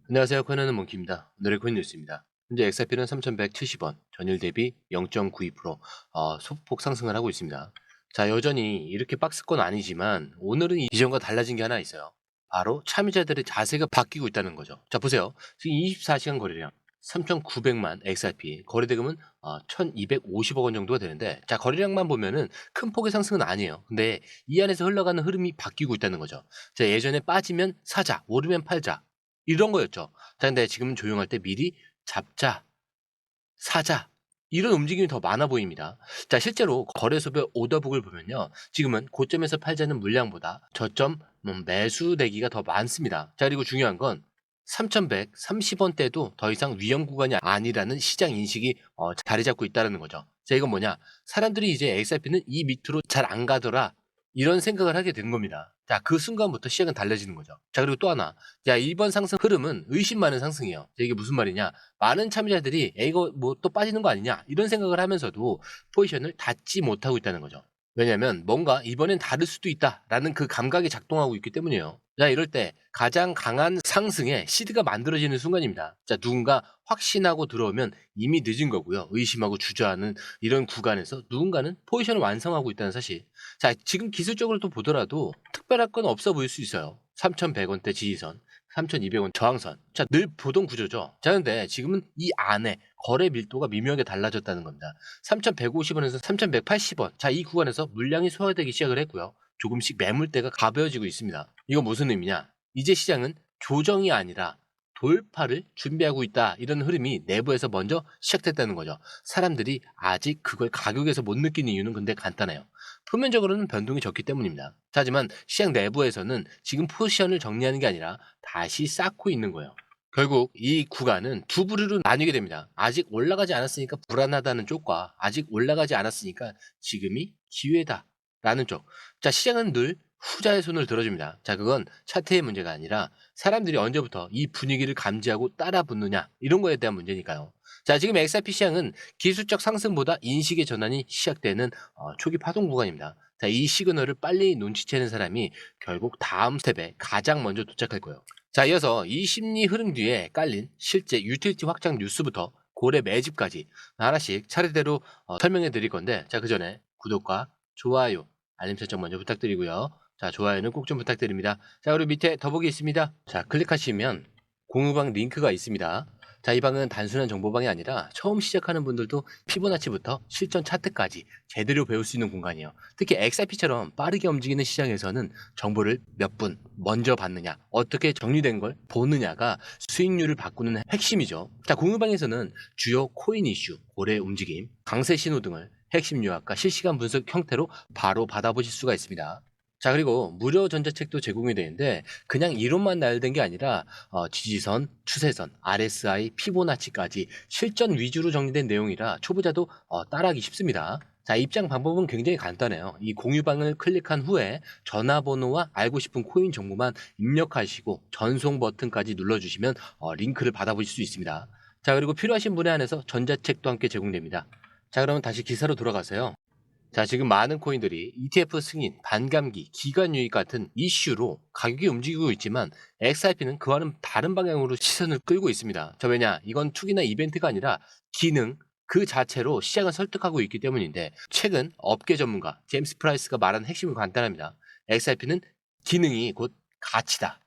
안녕하세요. 코인하는 몽키입니다. 오늘의 코인 뉴스입니다. 현재 XRP는 3,170원, 전일 대비 0.92% 소폭 상승을 하고 있습니다. 자, 여전히 이렇게 박스권 아니지만 오늘은 이전과 달라진 게 하나 있어요. 바로 참여자들의 자세가 바뀌고 있다는 거죠. 자, 보세요. 지금 24시간 거래량 3,900만 XRP, 거래대금은 1,250억 원 정도가 되는데, 자, 거래량만 보면은 큰 폭의 상승은 아니에요. 근데 이 안에서 흘러가는 흐름이 바뀌고 있다는 거죠. 자, 예전에 빠지면 사자, 오르면 팔자, 이런 거였죠. 자, 근데 지금은 조용할 때 미리 잡자, 사자, 이런 움직임이 더 많아 보입니다. 자, 실제로 거래소별 오더북을 보면요, 지금은 고점에서 팔자는 물량보다 저점 매수 대기가 더 많습니다. 자, 그리고 중요한 건 3,130원대도 더 이상 위험 구간이 아니라는 시장 인식이 자리 잡고 있다는 거죠. 자, 이건 뭐냐? 사람들이 이제 XRP는 이 밑으로 잘 안 가더라, 이런 생각을 하게 된 겁니다. 자, 그 순간부터 시장은 달라지는 거죠. 자, 그리고 또 하나. 자, 이번 상승 흐름은 의심 많은 상승이에요. 자, 이게 무슨 말이냐? 많은 참여자들이 이거 뭐 또 빠지는 거 아니냐, 이런 생각을 하면서도 포지션을 닫지 못하고 있다는 거죠. 왜냐면 뭔가 이번엔 다를 수도 있다라는 그 감각이 작동하고 있기 때문이에요. 자, 이럴 때 가장 강한 상승에 시드가 만들어지는 순간입니다. 자, 누군가 확신하고 들어오면 이미 늦은 거고요. 의심하고 주저하는 이런 구간에서 누군가는 포지션을 완성하고 있다는 사실. 자, 지금 기술적으로 또 보더라도 특별할 건 없어 보일 수 있어요. 3,100원대 지지선, 3,200원 저항선. 자, 늘 보던 구조죠. 자, 근데 지금은 이 안에 거래 밀도가 미묘하게 달라졌다는 겁니다. 3,150원에서 3,180원. 자, 이 구간에서 물량이 소화되기 시작을 했고요. 조금씩 매물대가 가벼워지고 있습니다. 이건 무슨 의미냐? 이제 시장은 조정이 아니라 돌파를 준비하고 있다, 이런 흐름이 내부에서 먼저 시작됐다는 거죠. 사람들이 아직 그걸 가격에서 못 느끼는 이유는 근데 간단해요. 표면적으로는 변동이 적기 때문입니다. 하지만 시장 내부에서는 지금 포지션을 정리하는 게 아니라 다시 쌓고 있는 거예요. 결국 이 구간은 두 부류로 나뉘게 됩니다. 아직 올라가지 않았으니까 불안하다는 쪽과 아직 올라가지 않았으니까 지금이 기회다라는 쪽. 자, 시장은 늘 후자의 손을 들어줍니다. 자, 그건 차트의 문제가 아니라 사람들이 언제부터 이 분위기를 감지하고 따라 붙느냐, 이런 거에 대한 문제니까요. 자, 지금 XRP 시장은 기술적 상승보다 인식의 전환이 시작되는 초기 파동 구간입니다. 자, 이 시그널을 빨리 눈치채는 사람이 결국 다음 스텝에 가장 먼저 도착할 거예요. 자, 이어서 이 심리 흐름 뒤에 깔린 실제 유틸리티 확장 뉴스부터 고래 매집까지 하나씩 차례대로 설명해 드릴 건데, 자, 그 전에 구독과 좋아요, 알림 설정 먼저 부탁드리고요. 자, 좋아요는 꼭 좀 부탁드립니다. 자, 그리고 밑에 더보기 있습니다. 자, 클릭하시면 공유방 링크가 있습니다. 자, 이 방은 단순한 정보방이 아니라 처음 시작하는 분들도 피보나치부터 실전 차트까지 제대로 배울 수 있는 공간이에요. 특히 XRP처럼 빠르게 움직이는 시장에서는 정보를 몇 분 먼저 받느냐, 어떻게 정리된 걸 보느냐가 수익률을 바꾸는 핵심이죠. 자, 공유방에서는 주요 코인 이슈, 고래 움직임, 강세 신호 등을 핵심 요약과 실시간 분석 형태로 바로 받아보실 수가 있습니다. 자, 그리고 무료 전자책도 제공이 되는데 그냥 이론만 나열된 게 아니라 지지선, 추세선, RSI, 피보나치까지 실전 위주로 정리된 내용이라 초보자도 따라하기 쉽습니다. 자, 입장 방법은 굉장히 간단해요. 이 공유방을 클릭한 후에 전화번호와 알고 싶은 코인 정보만 입력하시고 전송 버튼까지 눌러주시면 링크를 받아보실 수 있습니다. 자, 그리고 필요하신 분에 한해서 전자책도 함께 제공됩니다. 자, 그럼 다시 기사로 돌아가세요. 자, 지금 많은 코인들이 ETF 승인, 반감기, 기관 유입 같은 이슈로 가격이 움직이고 있지만 XRP는 그와는 다른 방향으로 시선을 끌고 있습니다. 자, 왜냐? 이건 투기나 이벤트가 아니라 기능 그 자체로 시장을 설득하고 있기 때문인데, 최근 업계 전문가 제임스 프라이스가 말한 핵심은 간단합니다. XRP는 기능이 곧 가치다.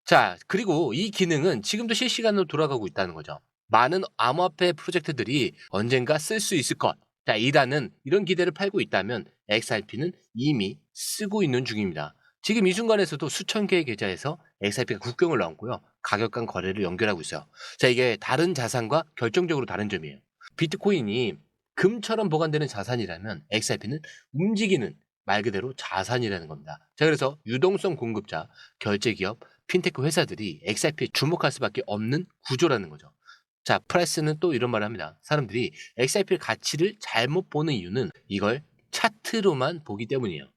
자, 그리고 이 기능은 지금도 실시간으로 돌아가고 있다는 거죠. 많은 암호화폐 프로젝트들이 언젠가 쓸 수 있을 것. 자, 이라는 이런 기대를 팔고 있다면 XRP는 이미 쓰고 있는 중입니다. 지금 이 순간에서도 수천 개의 계좌에서 XRP가 국경을 넘고요, 가격 간 거래를 연결하고 있어요. 자, 이게 다른 자산과 결정적으로 다른 점이에요. 비트코인이 금처럼 보관되는 자산이라면 XRP는 움직이는 말 그대로 자산이라는 겁니다. 자, 그래서 유동성 공급자, 결제 기업, 핀테크 회사들이 XRP에 주목할 수밖에 없는 구조라는 거죠. 자, 프라이스는 또 이런 말을 합니다. 사람들이 XRP의 가치를 잘못 보는 이유는 이걸 차트로만 보기 때문이에요.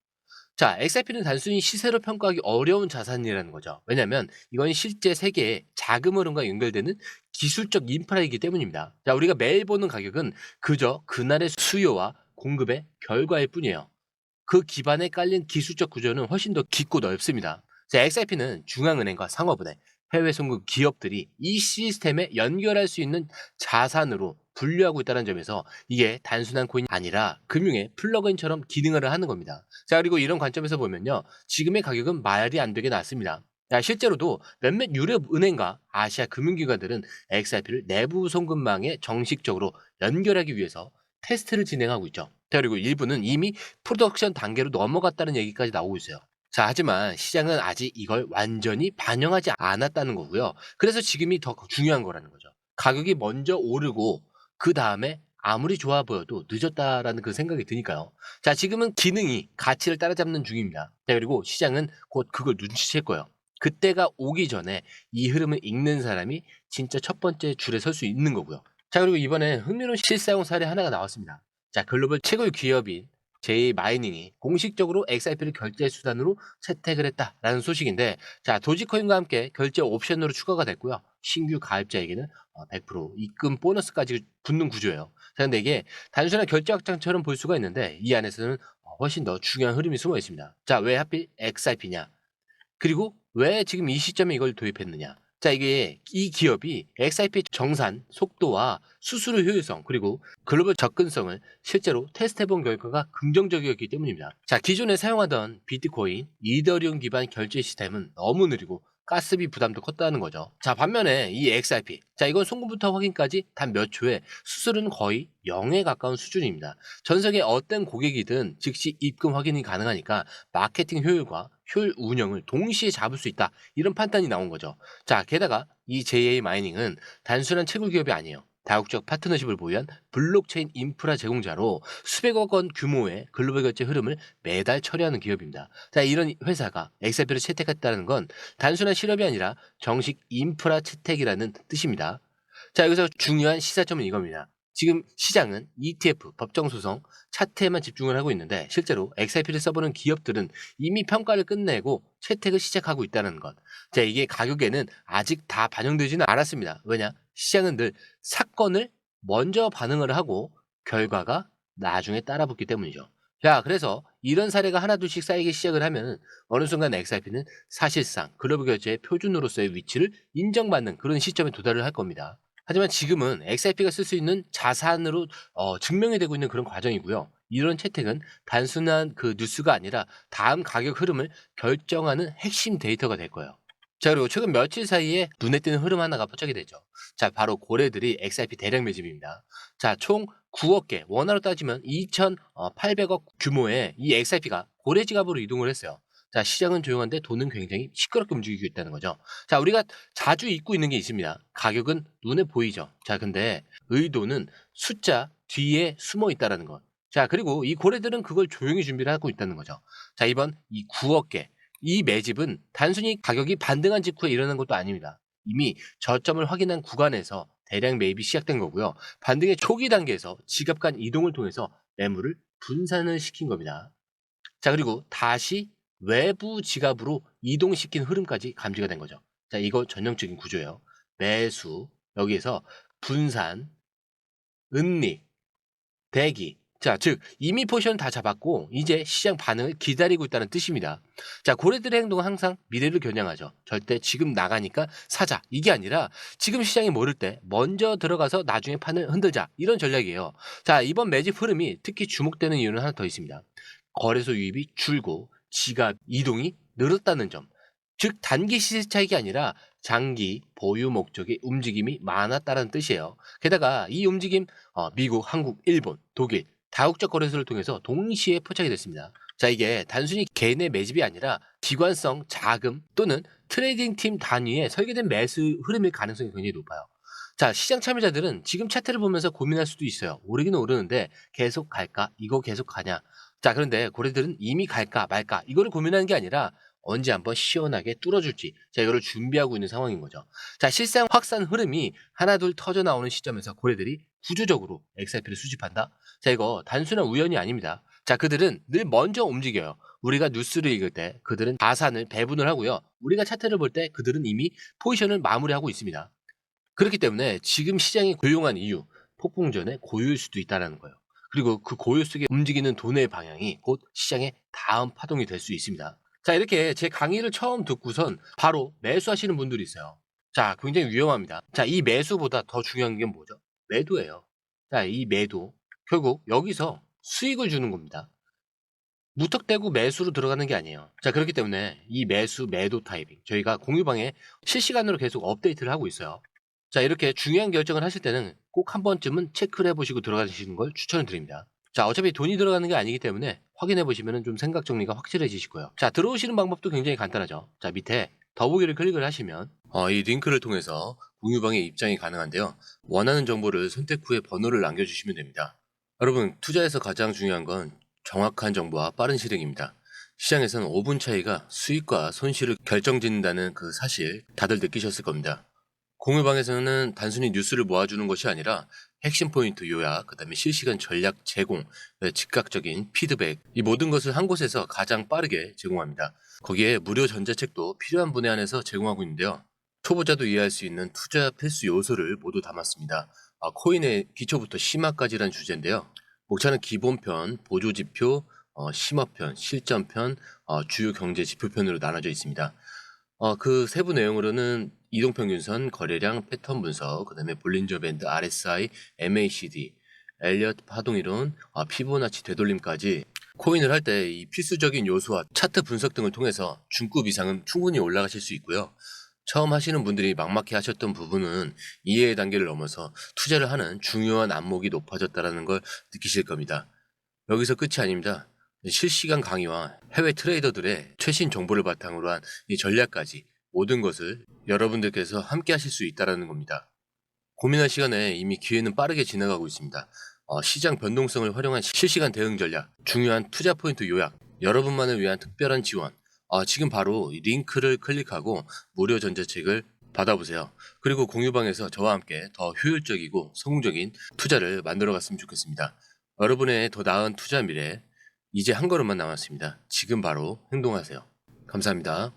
자, XRP는 단순히 시세로 평가하기 어려운 자산이라는 거죠. 왜냐하면 이건 실제 세계의 자금 흐름과 연결되는 기술적 인프라이기 때문입니다. 자, 우리가 매일 보는 가격은 그저 그날의 수요와 공급의 결과일 뿐이에요. 그 기반에 깔린 기술적 구조는 훨씬 더 깊고 넓습니다. XRP는 중앙은행과 상업은행, 해외 송금 기업들이 이 시스템에 연결할 수 있는 자산으로 분류하고 있다는 점에서 이게 단순한 코인이 아니라 금융의 플러그인처럼 기능을 하는 겁니다. 자, 그리고 이런 관점에서 보면요. 지금의 가격은 말이 안 되게 낮습니다. 자, 실제로도 몇몇 유럽 은행과 아시아 금융기관들은 XRP를 내부 송금망에 정식적으로 연결하기 위해서 테스트를 진행하고 있죠. 자, 그리고 일부는 이미 프로덕션 단계로 넘어갔다는 얘기까지 나오고 있어요. 자, 하지만 시장은 아직 이걸 완전히 반영하지 않았다는 거고요. 그래서 지금이 더 중요한 거라는 거죠. 가격이 먼저 오르고 그 다음에 아무리 좋아 보여도 늦었다라는 그 생각이 드니까요. 자, 지금은 기능이 가치를 따라잡는 중입니다. 자, 그리고 시장은 곧 그걸 눈치챌 거예요. 그때가 오기 전에 이 흐름을 읽는 사람이 진짜 첫 번째 줄에 설 수 있는 거고요. 자, 그리고 이번에 흥미로운 실사용 사례 하나가 나왔습니다. 자, 글로벌 최고의 기업인 제이 마이닝이 공식적으로 XRP를 결제 수단으로 채택을 했다라는 소식인데, 자, 도지코인과 함께 결제 옵션으로 추가가 됐고요. 신규 가입자에게는 100% 입금 보너스까지 붙는 구조예요. 자, 근데 이게 단순한 결제 확장처럼 볼 수가 있는데 이 안에서는 훨씬 더 중요한 흐름이 숨어 있습니다. 자, 왜 하필 XRP냐? 그리고 왜 지금 이 시점에 이걸 도입했느냐? 자, 이게 이 기업이 XRP 정산 속도와 수수료 효율성 그리고 글로벌 접근성을 실제로 테스트해본 결과가 긍정적이었기 때문입니다. 자, 기존에 사용하던 비트코인, 이더리움 기반 결제 시스템은 너무 느리고 가스비 부담도 컸다는 거죠. 자, 반면에 이 XRP, 자, 이건 송금부터 확인까지 단 몇 초에 수수료는 거의 0에 가까운 수준입니다. 전 세계 어떤 고객이든 즉시 입금 확인이 가능하니까 마케팅 효율과 효율 운영을 동시에 잡을 수 있다. 이런 판단이 나온 거죠. 자, 게다가 이 JA 마이닝은 단순한 채굴 기업이 아니에요. 다국적 파트너십을 보유한 블록체인 인프라 제공자로 수백억 원 규모의 글로벌 결제 흐름을 매달 처리하는 기업입니다. 자, 이런 회사가 XRP를 채택했다는 건 단순한 실업이 아니라 정식 인프라 채택이라는 뜻입니다. 자, 여기서 중요한 시사점은 이겁니다. 지금 시장은 ETF, 법정소송, 차트에만 집중을 하고 있는데 실제로 XRP를 써보는 기업들은 이미 평가를 끝내고 채택을 시작하고 있다는 것. 자, 이게 가격에는 아직 다 반영되지는 않았습니다. 왜냐? 시장은 늘 사건을 먼저 반응을 하고 결과가 나중에 따라붙기 때문이죠. 자, 그래서 이런 사례가 하나둘씩 쌓이기 시작을 하면 어느 순간 XRP는 사실상 글로벌 결제의 표준으로서의 위치를 인정받는 그런 시점에 도달을 할 겁니다. 하지만 지금은 XRP가 쓸 수 있는 자산으로 증명이 되고 있는 그런 과정이고요. 이런 채택은 단순한 그 뉴스가 아니라 다음 가격 흐름을 결정하는 핵심 데이터가 될 거예요. 자, 그리고 최근 며칠 사이에 눈에 띄는 흐름 하나가 포착이 되죠. 자, 바로 고래들이 XRP 대량 매집입니다. 자, 총 9억 개, 원화로 따지면 2,800억 규모의 이 XRP가 고래 지갑으로 이동을 했어요. 자, 시장은 조용한데 돈은 굉장히 시끄럽게 움직이고 있다는 거죠. 자, 우리가 자주 잊고 있는 게 있습니다. 가격은 눈에 보이죠. 자, 근데 의도는 숫자 뒤에 숨어 있다는 것. 자, 그리고 이 고래들은 그걸 조용히 준비를 하고 있다는 거죠. 자, 이번 이 9억 개, 이 매집은 단순히 가격이 반등한 직후에 일어난 것도 아닙니다. 이미 저점을 확인한 구간에서 대량 매입이 시작된 거고요. 반등의 초기 단계에서 지갑 간 이동을 통해서 매물을 분산을 시킨 겁니다. 자, 그리고 다시 외부 지갑으로 이동시킨 흐름까지 감지가 된 거죠. 자, 이거 전형적인 구조예요. 매수, 여기에서 분산, 은닉, 대기. 자, 즉 이미 포지션을 다 잡았고 이제 시장 반응을 기다리고 있다는 뜻입니다. 자, 고래들의 행동은 항상 미래를 겨냥하죠. 절대 지금 나가니까 사자 이게 아니라 지금 시장이 모를 때 먼저 들어가서 나중에 판을 흔들자 이런 전략이에요. 자, 이번 매집 흐름이 특히 주목되는 이유는 하나 더 있습니다. 거래소 유입이 줄고 지갑 이동이 늘었다는 점. 즉 단기 시세 차익이 아니라 장기 보유 목적의 움직임이 많았다는 뜻이에요. 게다가 이 움직임 미국, 한국, 일본, 독일 다국적 거래소를 통해서 동시에 포착이 됐습니다. 자, 이게 단순히 개인의 매집이 아니라 기관성 자금 또는 트레이딩 팀 단위의 설계된 매수 흐름일 가능성이 굉장히 높아요. 자, 시장 참여자들은 지금 차트를 보면서 고민할 수도 있어요. 오르기는 오르는데 계속 갈까? 이거 계속 가냐? 자, 그런데 고래들은 이미 갈까 말까 이거를 고민하는 게 아니라 언제 한번 시원하게 뚫어줄지 자, 이거를 준비하고 있는 상황인 거죠. 자, 실상 확산 흐름이 하나둘 터져 나오는 시점에서 고래들이 구조적으로 XRP를 수집한다. 자, 이거 단순한 우연이 아닙니다. 자, 그들은 늘 먼저 움직여요. 우리가 뉴스를 읽을 때 그들은 자산을 배분을 하고요. 우리가 차트를 볼 때 그들은 이미 포지션을 마무리하고 있습니다. 그렇기 때문에 지금 시장이 고용한 이유, 폭풍전의 고유일 수도 있다는 거예요. 그리고 그 고요 속에 움직이는 돈의 방향이 곧 시장의 다음 파동이 될 수 있습니다. 자, 이렇게 제 강의를 처음 듣고선 바로 매수하시는 분들이 있어요. 자, 굉장히 위험합니다. 자, 이 매수보다 더 중요한 게 뭐죠? 매도예요. 자, 이 매도. 결국 여기서 수익을 주는 겁니다. 무턱대고 매수로 들어가는 게 아니에요. 자, 그렇기 때문에 이 매수, 매도 타이밍 저희가 공유방에 실시간으로 계속 업데이트를 하고 있어요. 자, 이렇게 중요한 결정을 하실 때는 꼭 한 번쯤은 체크를 해보시고 들어가시는 걸 추천을 드립니다. 자, 어차피 돈이 들어가는 게 아니기 때문에 확인해 보시면 좀 생각 정리가 확실해지실 거예요. 자, 들어오시는 방법도 굉장히 간단하죠. 자, 밑에 더보기를 클릭을 하시면 이 링크를 통해서 공유방에 입장이 가능한데요. 원하는 정보를 선택 후에 번호를 남겨주시면 됩니다. 여러분, 투자에서 가장 중요한 건 정확한 정보와 빠른 실행입니다. 시장에서는 5분 차이가 수익과 손실을 결정짓는다는 그 사실 다들 느끼셨을 겁니다. 공유방에서는 단순히 뉴스를 모아주는 것이 아니라 핵심 포인트 요약, 그 다음에 실시간 전략 제공, 즉각적인 피드백, 이 모든 것을 한 곳에서 가장 빠르게 제공합니다. 거기에 무료 전자책도 필요한 분에 한해서 제공하고 있는데요. 초보자도 이해할 수 있는 투자 필수 요소를 모두 담았습니다. 코인의 기초부터 심화까지란 주제인데요. 목차는 기본편, 보조지표, 심화편, 실전편, 주요 경제 지표편으로 나눠져 있습니다. 그 세부 내용으로는 이동평균선, 거래량, 패턴 분석, 그 다음에 볼린저 밴드, RSI, MACD, 엘리엇 파동이론, 피보나치 되돌림까지 코인을 할 때 이 필수적인 요소와 차트 분석 등을 통해서 중급 이상은 충분히 올라가실 수 있고요. 처음 하시는 분들이 막막해 하셨던 부분은 이해의 단계를 넘어서 투자를 하는 중요한 안목이 높아졌다는 걸 느끼실 겁니다. 여기서 끝이 아닙니다. 실시간 강의와 해외 트레이더들의 최신 정보를 바탕으로 한 이 전략까지 모든 것을 여러분들께서 함께 하실 수 있다는 겁니다. 고민할 시간에 이미 기회는 빠르게 지나가고 있습니다. 시장 변동성을 활용한 실시간 대응 전략, 중요한 투자 포인트 요약, 여러분만을 위한 특별한 지원, 지금 바로 이 링크를 클릭하고 무료 전자책을 받아보세요. 그리고 공유방에서 저와 함께 더 효율적이고 성공적인 투자를 만들어 갔으면 좋겠습니다. 여러분의 더 나은 투자 미래, 이제 한 걸음만 남았습니다. 지금 바로 행동하세요. 감사합니다.